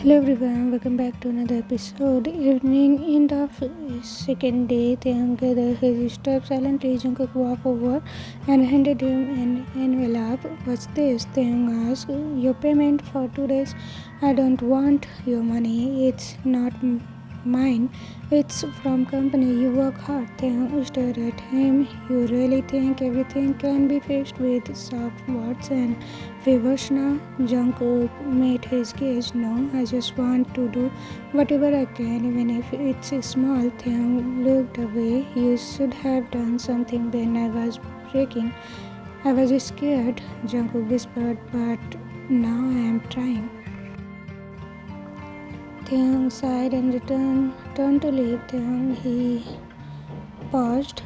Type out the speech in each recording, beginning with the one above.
Hello everyone, welcome back to another episode. Evening end of second day, Taeyang gathered his steps silently. Jungkook walked over and handed him an envelope. What's this? Taeyang asked. Your payment for 2 days. I don't want your money. It's not mine. It's from company. You work hard. Taeyang stared at him. You really think everything can be fixed with soft words and favors now? Jungkook made his gaze. No, I just want to do whatever I can, even if it's a small thing. Looked away. You should have done something when I was breaking. I was scared, Jungkook whispered, but now I am trying. Taeyang sighed and turned to leave. Taeyang, he paused.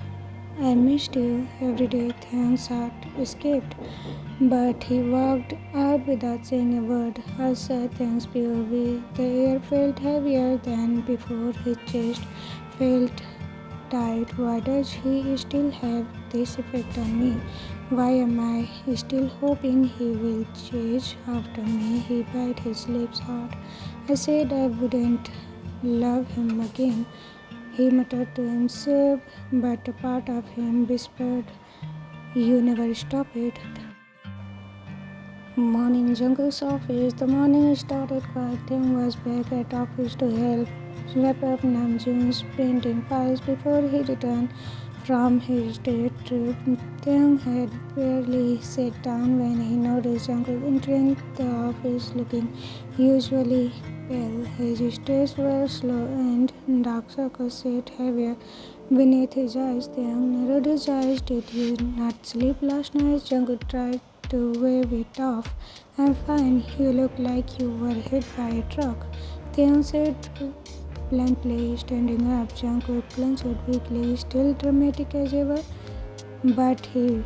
I missed you every day. Taeyang's heart escaped, but he walked out without saying a word. Outside Taeyang's POV, the air felt heavier than before. His chest felt tight. Why does he still have this effect on me? Why am I still hoping he will chase after me? He bit his lips hard. I said I wouldn't love him again, he muttered to himself, but a part of him whispered, you never stop it. Morning Jungkook's office. The morning started quiet. Tim was back at office to help wrap up Namjoon's printing files before he returned from his day trip. Taeyang had barely sat down when he noticed Jungkook entering the office looking usually pale. His steps were slow and dark circles sat heavier beneath his eyes. Taeyang narrowed his eyes. Did you not sleep last night? Jungkook tried to wave it off. I'm fine. You look like you were hit by a truck. Taeyang said bluntly, standing up. Jungkook clenched weakly, still dramatic as ever, but he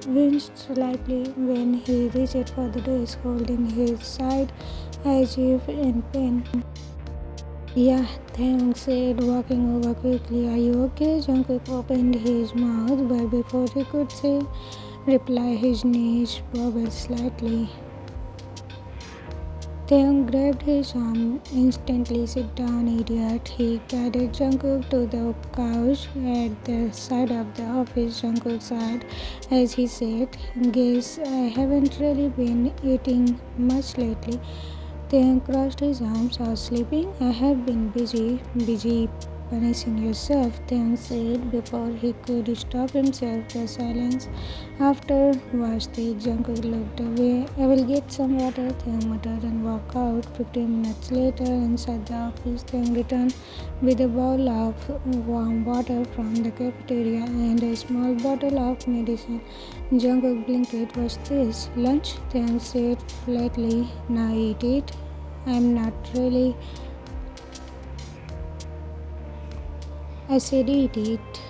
winced slightly when he reached for the desk, holding his side as if in pain. Yeah, Taeyang said, walking over quickly. Are you okay? Jungkook opened his mouth, but before he could say reply, his knees wobbled slightly. Taeyang grabbed his arm instantly. Sit down, idiot. He guided Jungkook to the couch at the side of the office. Jungkook sighed as he said, guess I haven't really been eating much lately. Taeyang crossed his arms. Are sleeping? I have been busy punishing yourself, Taeyang said before he could stop himself. The silence after was thick. Jungkook looked away. I will get some water, Taeyang muttered and walked out. 15 minutes later, inside the office, Taeyang returned with a bowl of warm water from the cafeteria and a small bottle of medicine. Jungkook blinked. What's this? Lunch? Taeyang said flatly. Now eat it. I'm not really. I said eat it.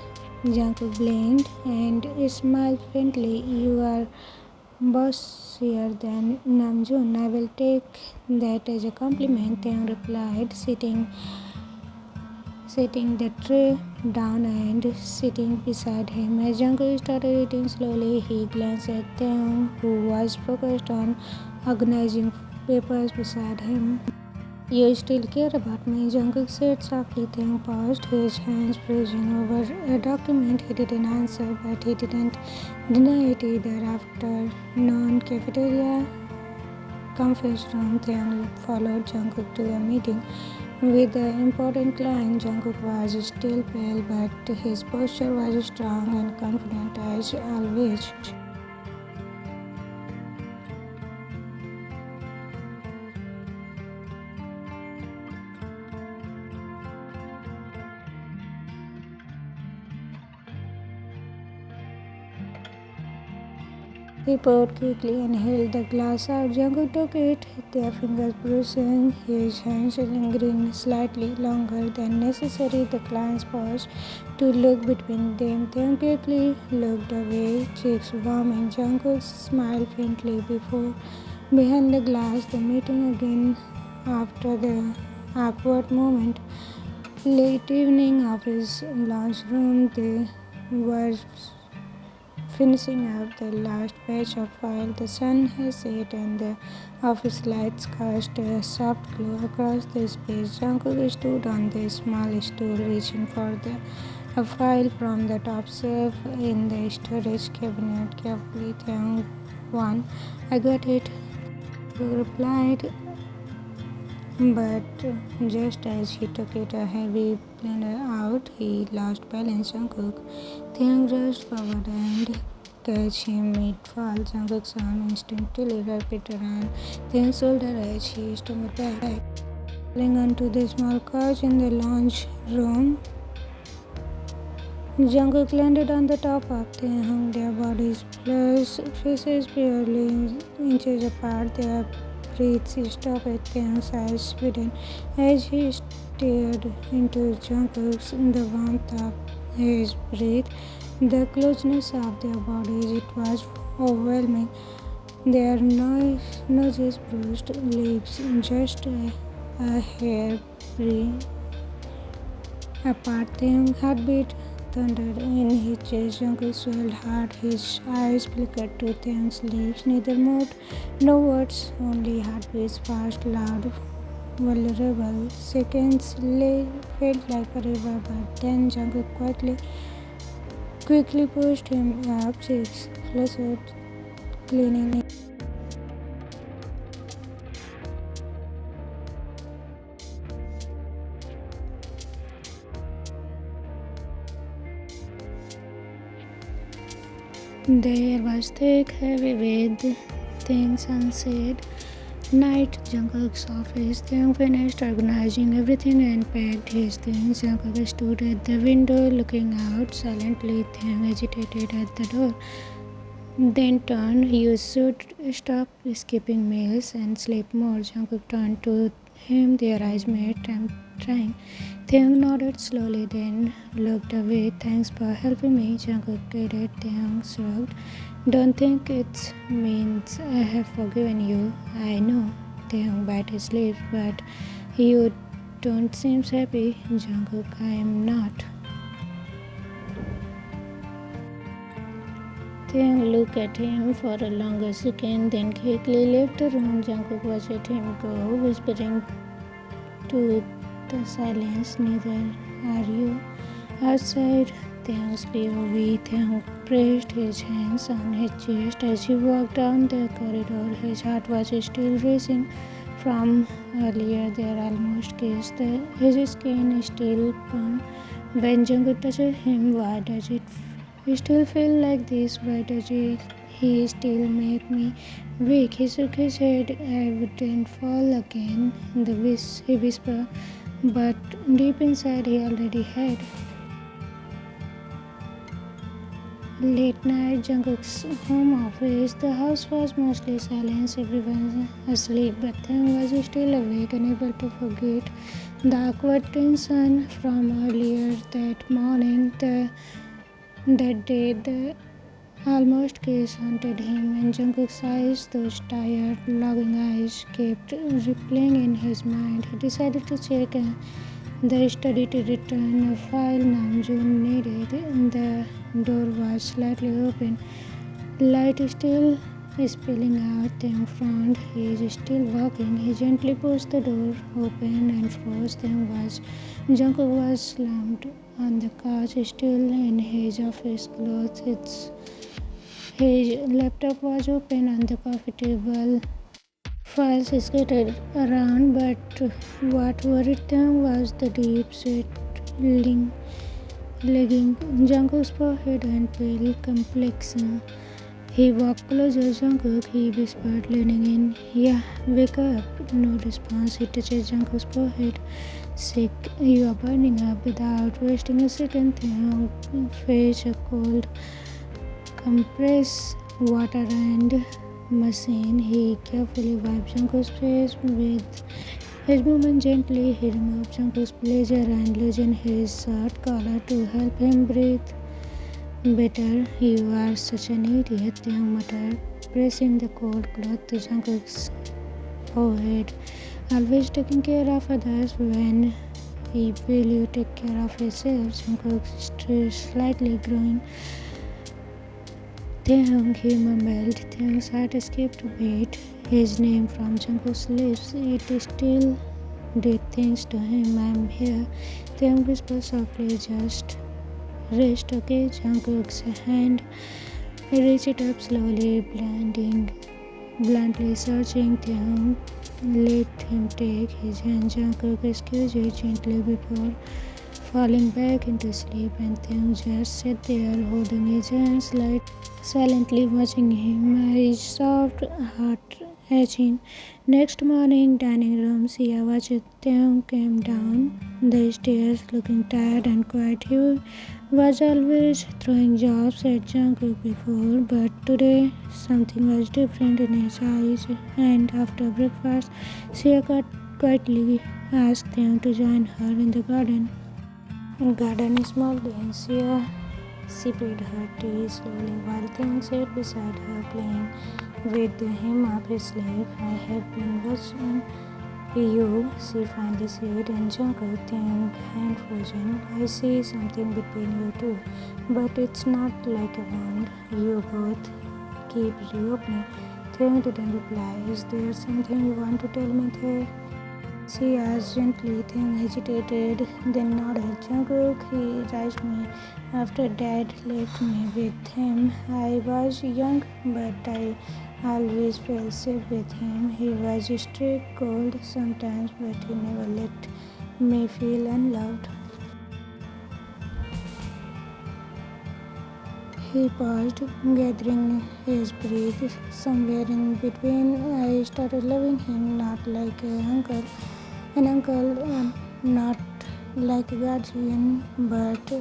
Jungkook blinked and smiled faintly. You are bossier than Namjoon. I will take that as a compliment, Taeyang replied, setting the tray down and sitting beside him. As Jungkook started eating slowly, he glanced at Taeyang, who was focused on organizing papers beside him. You still care about me, Jungkook said softly. Taeyang paused, his hands freezing over a document. He didn't answer, but he didn't deny it either. After non-cafeteria conference room, Taeyang followed Jungkook to a meeting with the important client. Jungkook was still pale, but his posture was strong and confident as always. He poured quickly and held the glass out. Jungkook took it, their fingers bruising, his hands lingering slightly longer than necessary. The clients paused to look between them. Then quickly looked away, cheeks warming. Jungkook smiled faintly behind the glass. The meeting again after the awkward moment. Late evening office lunch room. They were finishing up the last batch of file. The sun has set and the office lights cast a soft glow across the space. Jungkook stood on the small stool, reaching for a file from the top shelf in the storage cabinet. Carefully, thank one. I got it, he replied, but just as he took it a heavy blender out, he lost balance. Jungkook then rushed forward and catch him mid-fall. Jungkook's arm instinctively wrapped around then shoulder as he stumbled back, falling onto the small couch in the lounge room. Jungkook landed on the top of them, their bodies plus faces barely inches apart. Their breaths stopped at Taekook's eyes widen as he stared into Jungkook's. The warmth of his breath, the closeness of their bodies, it was overwhelming. Their noses bruised, lips just a hair apart. Their heartbeat thundered in his chest. Jungkook swelled hard. His eyes flickered to Taekook's lips. Neither moved. No words, only heartbeats fast, loud, vulnerable. Seconds felt like a river, but then Jungkook quickly pushed him up, cheeks flushed, cleaning. The air was thick, heavy with things unsaid. Night, Jungkook's office. Taekook finished organizing everything and packed his things. Jungkook stood at the window looking out silently. Taekook agitated at the door. Then turned. You should stop skipping meals and sleep more. Jungkook turned to him, their eyes met. I'm trying. Taekook nodded slowly, then looked away. Thanks for helping me, Jungkook added. Taekook shrugged. Don't think it means I have forgiven you. I know. Taekook bit his lip, but you don't seem happy, Jungkook. I am not. Taekook looked at him for a longer second, then quickly left the room. Jungkook watched him go, whispering to the silence, neither are you. Outside, Taekook's POV. Taekook pressed his hands on his chest as he walked down the corridor. His heart was still racing from earlier. There almost kissed. His skin is still firm. When Jungkook touched him, why does it still feel like this? Why does he still make me weak? He shook his head. I wouldn't fall again, he whispered, but deep inside he already had. Late night, Jungkook's home office. The house was mostly silent, everyone asleep, but Taekook was still awake, unable to forget the awkward tension from earlier that morning. That day, the almost kiss haunted him, and Jungkook's eyes, those tired, longing eyes, kept replaying in his mind. He decided to check the study to return a file Namjoon needed. The door was slightly open. Light is still spilling out in front. He is still walking. He gently pushed the door open and froze. Jungkook was slumped on the couch, still in his office clothes. His laptop was open on the coffee table. Files scattered around, but what worried them was the deep sweat lagging Jungkook's forehead and pale complexion. He walked closer. Jungkook, he whispered, leaning in. Yeah, wake up. No response. He touched Jungkook's forehead. Sick, you are burning up. Without wasting a second, Taekook fetched a cold compressed water and machine. He carefully wiped Jungkook's face with his movement. Gently, he removed Jungkook's blazer and loosened his shirt collar to help him breathe better. You are such an idiot, Taekook muttered, pressing the cold cloth to Jungkook's forehead. Always taking care of others. When will you take care of yourself? Jungkook slightly growing Taekook, he mumbled. Taekook's heart escaped a beat. His name from Jungkook's lips. It still did things to him. I'm here. Taekook whispered softly. Just rest, okay? Jungkook's hand reached up slowly, bluntly searching Taekook. Let him take his hand. Jungkook excused it gently before falling back into sleep, and Taekook just sat there holding his hands silently watching him, eyes soft, heart aching. Next morning, dining room, Sia watched Taekook came down the stairs looking tired and quiet. He was always throwing jobs at Jungkook before, but today something was different in his eyes. And after breakfast, Sia quietly asked Taekook to join her in the garden. Garden is smiled and Sia sipped her tea slowly while Taekook sat beside her playing with him up his sleeve. I have been watching you, she finally said, and Jungkook, Taekook, hand frozen. I see something between you two, but it's not like a wound. You both keep reopening. Taekook didn't reply. Is there something you want to tell me, Tae? She asked gently. Taekook hesitated, then nodded. Jungkook, he raised me after Dad left me with him. I was young, but I always felt safe with him. He was strict, cold sometimes, but he never let me feel unloved. He paused, gathering his breath. Somewhere in between, I started loving him, not like an uncle, not like a guardian, but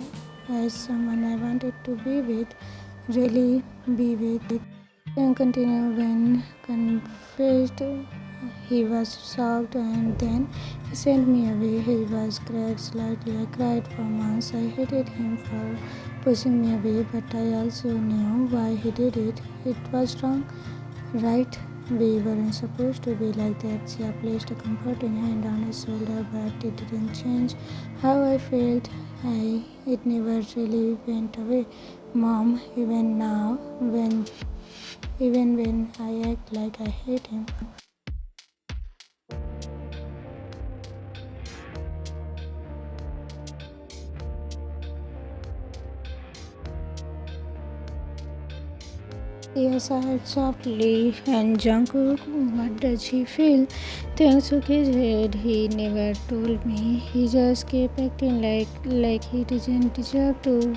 as someone I wanted to be with, really be with. And continued when confessed he was shocked, and then he sent me away. He was cracked slightly. I cried for months. I hated him for pushing me away, but I also knew why he did it. It was wrong, right? We weren't supposed to be like that. She placed a comforting hand on his shoulder, but it didn't change how I felt. It never really went away. Mom, even when I act like I hate him. Yes, I heard softly. And Jungkook, what does he feel? Taekook shook his head. He never told me. He just kept acting like he didn't deserve to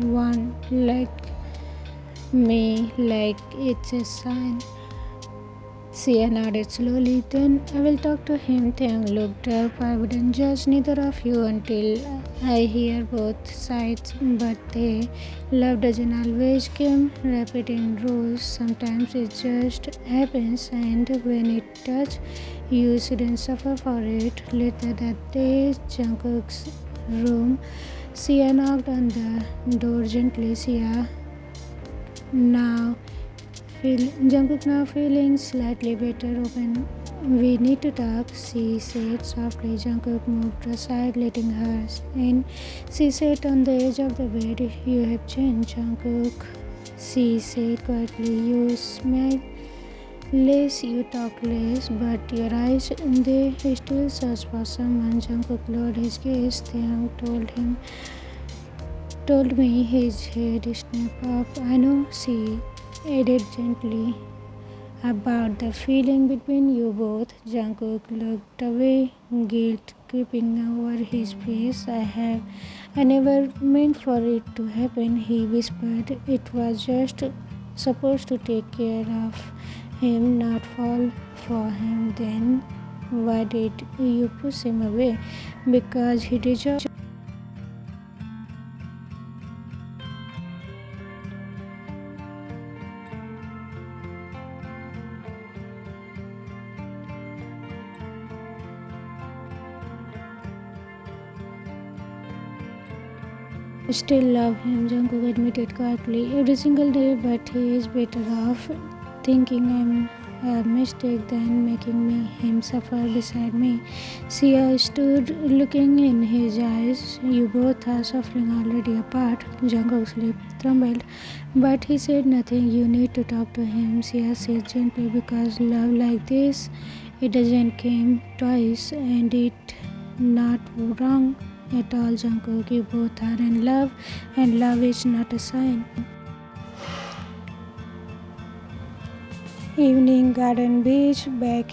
want like me, like it's a sign. Sia nodded slowly. Then I will talk to him. Taekook looked up. I wouldn't judge neither of you until I hear both sides. But love doesn't always come rapid in rows. Sometimes it just happens, and when it does, you shouldn't suffer for it. Later that day, Jungkook's room. Sia knocked on the door gently. Now Jungkook now feeling slightly better. Open. We need to talk, she said softly. Jungkook moved aside, letting her in. She sat on the edge of the bed. You have changed, Jungkook, she said quietly. You smile less, you talk less, but your eyes, they still search for someone. Jungkook lowered his gaze. Taekook told me his head snapped up. I know, she added gently. About the feeling between you both. Jungkook looked away, guilt creeping over his face. I never meant for it to happen, he whispered. It was just supposed to take care of him, not fall for him. Then why did you push him away? Because he deserved. Still love him, Jungkook admitted quietly. Every single day, but he is better off thinking a mistake than making him suffer beside me. Sia stood looking in his eyes. You both are suffering already apart. Jungkook's lip trembled, but he said nothing. You need to talk to him, Sia said gently, because love like this, it doesn't come twice, and it not wrong at all, Jungkook. You both are in love, and love is not a sign. Evening garden beach back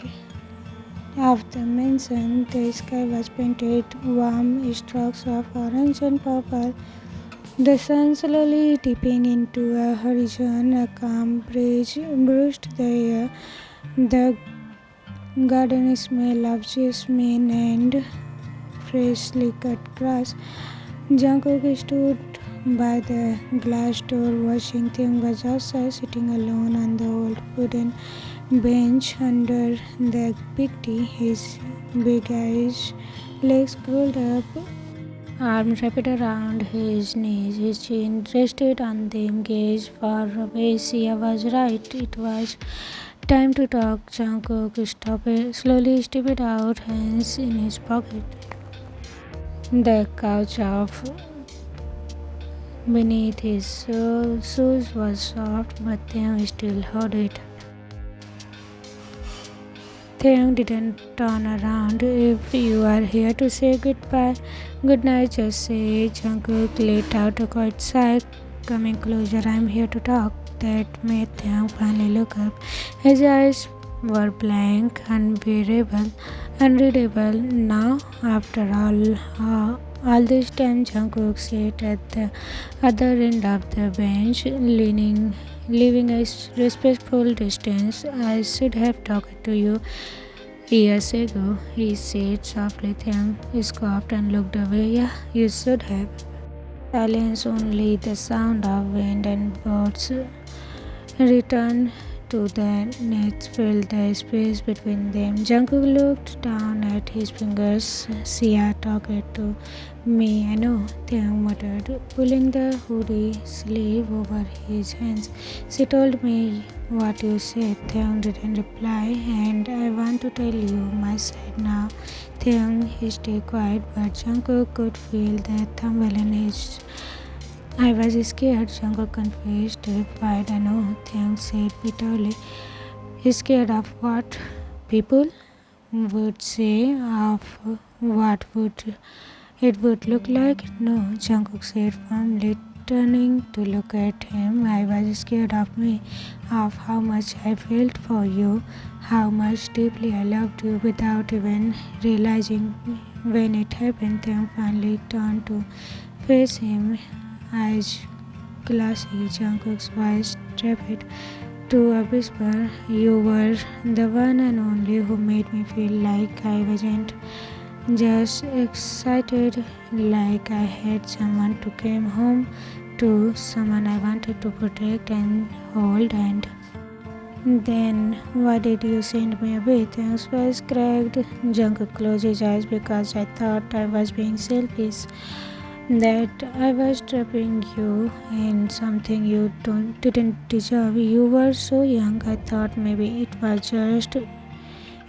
of the mansion. The sky was painted warm strokes of orange and purple. The sun slowly dipping into a horizon. A calm breeze brushed the air. The garden smell of jasmine and freshly cut grass. Jungkook stood by the glass door watching. Taekook was outside, sitting alone on the old wooden bench under the big tree, his big eyes, legs curled up, arms wrapped around his knees. His chin rested on them, gaze far away. Sia was right. It was time to talk. Jungkook slowly stepped out, hands in his pocket. The couch of beneath his shoes was soft, but Taekook still held it. Taekook didn't turn around. If you are here to say goodbye, good night, just say it. Jungkook let out a quiet sigh. Coming closer, I'm here to talk. That made Taekook finally look up. His eyes were blank, unbearable, unreadable. Now, after all this time, Jungkook sat at the other end of the bench, leaving a respectful distance. I should have talked to you years ago, he said softly. Taekook scoffed and looked away. Yeah, you should have. Silence, only the sound of wind and birds returned to the nets filled the space between them. Jungkook looked down at his fingers. Sia talked to me, I know, Taekook muttered, pulling the hoodie sleeve over his hands. She told me what you said. Taekook didn't reply, and I want to tell you my side now. Taekook stayed quiet, but Jungkook could feel the tremble in his. I was scared, Jungkook confessed, terrified. I know, Taekook said bitterly. Scared of what people would say, of what it would look like? No, Jungkook said firmly, turning to look at him. I was scared of me, of how much I felt for you, how much deeply I loved you without even realizing. When it happened, Taekook finally turned to face him. Eyes glassy, Jungkook's voice dropped to a whisper. You were the one and only who made me feel like I wasn't just excited, like I had someone to come home to, someone I wanted to protect and hold. And then why did you send me away? Taekook's voice cracked. Jungkook closed his eyes. Because I thought I was being selfish, that I was trapping you in something you didn't deserve. You were so young. I thought maybe it was just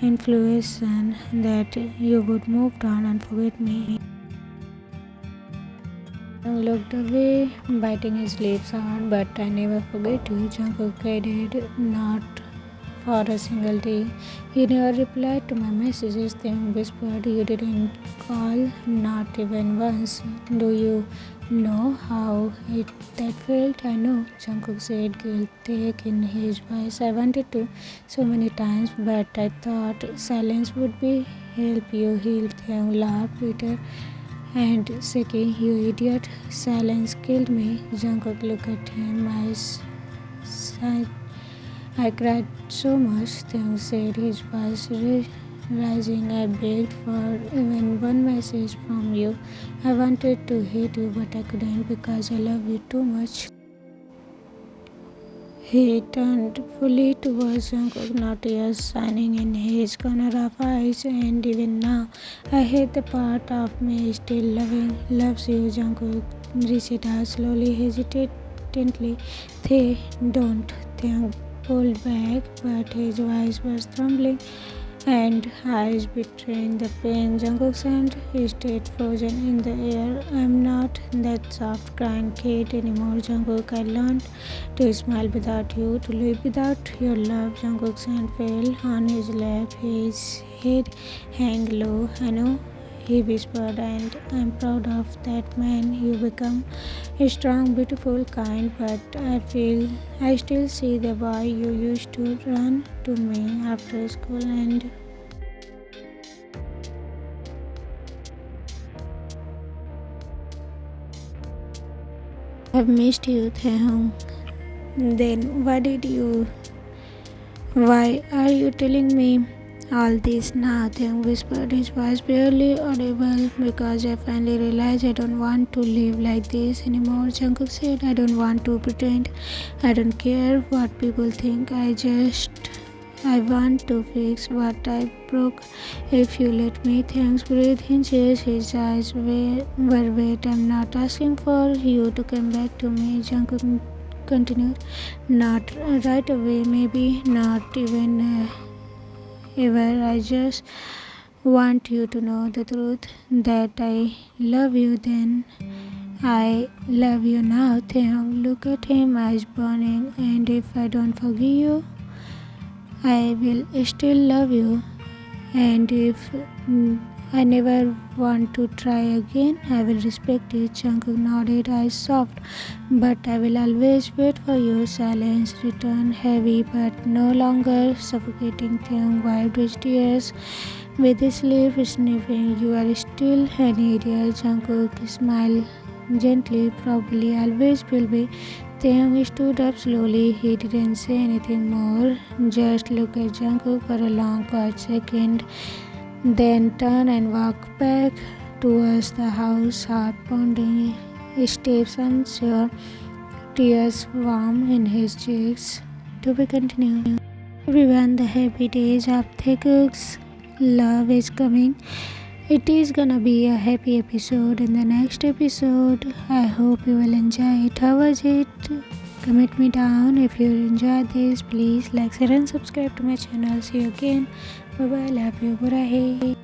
influence that you would move on and forget me. Looked away, biting his lips hard, but I never forget you. Jungkook added, not for a single day. You never replied to my messages. Then whispered, you didn't call, not even once. Do you know how that felt? I know, Jungkook said, guilt thick in his voice. I wanted to so many times, but I thought silence would be help you heal. Taekook laughed bitter and shaking. You idiot, silence killed me. Jungkook looked at him, eyes sighed. I cried so much, Taekook said, his voice rising. I begged for even one message from you. I wanted to hate you, but I couldn't because I love you too much. He turned fully towards Jungkook, not tears shining in his corner of eyes. And even now, I hate the part of me still loves you. Jungkook reached out slowly, hesitantly. They don't. Taekook pulled back, but his voice was trembling and eyes betraying the pain. Jungkook's hand stayed frozen in the air. I'm not that soft crying kid anymore, Jungkook. I learned to smile without you, to live without your love. Jungkook's hand fell on his lap, his head hung low. I know, he whispered, and I'm proud of that man. You become strong, beautiful, kind, but I still see the boy you used to run to me after school, and I've missed you, Taehoon. Then why are you telling me all this now? Taehoon whispered, his voice barely audible, because I finally realized I don't want to live like this anymore. Jungkook said, I don't want to pretend. I don't care what people think. I want to fix what I broke. If you let me. Thanks. Breathe inches. His eyes were wet. I'm not asking for you to come back to me, Jungkook continued. Not right away, maybe not even ever. I just want you to know the truth, that I love you then. I love you now. Taehyung looked at him, eyes burning. And if I don't forgive you, I will still love you. And if I never want to try again, I will respect it. Jungkook nodded, eyes soft. But I will always wait for you. Silence returned, heavy but no longer suffocating. Taehyung wiped his tears with his sleeve, sniffing. You are still an idiot. Jungkook smiled gently, probably always will be. Taehyung stood up slowly. He didn't say anything more, just looked at Jungkook for a long, quiet second, then turned and walked back towards the house, heart pounding, steps unsure, tears warm in his cheeks. To be continued. Everyone, the happy days of Taekook's love is coming. It is gonna be a happy episode in the next episode. I hope you will enjoy it. How was it? Comment me down if you enjoyed this. Please like, share and subscribe to my channel. See you again. Bye bye. Love you. Bye.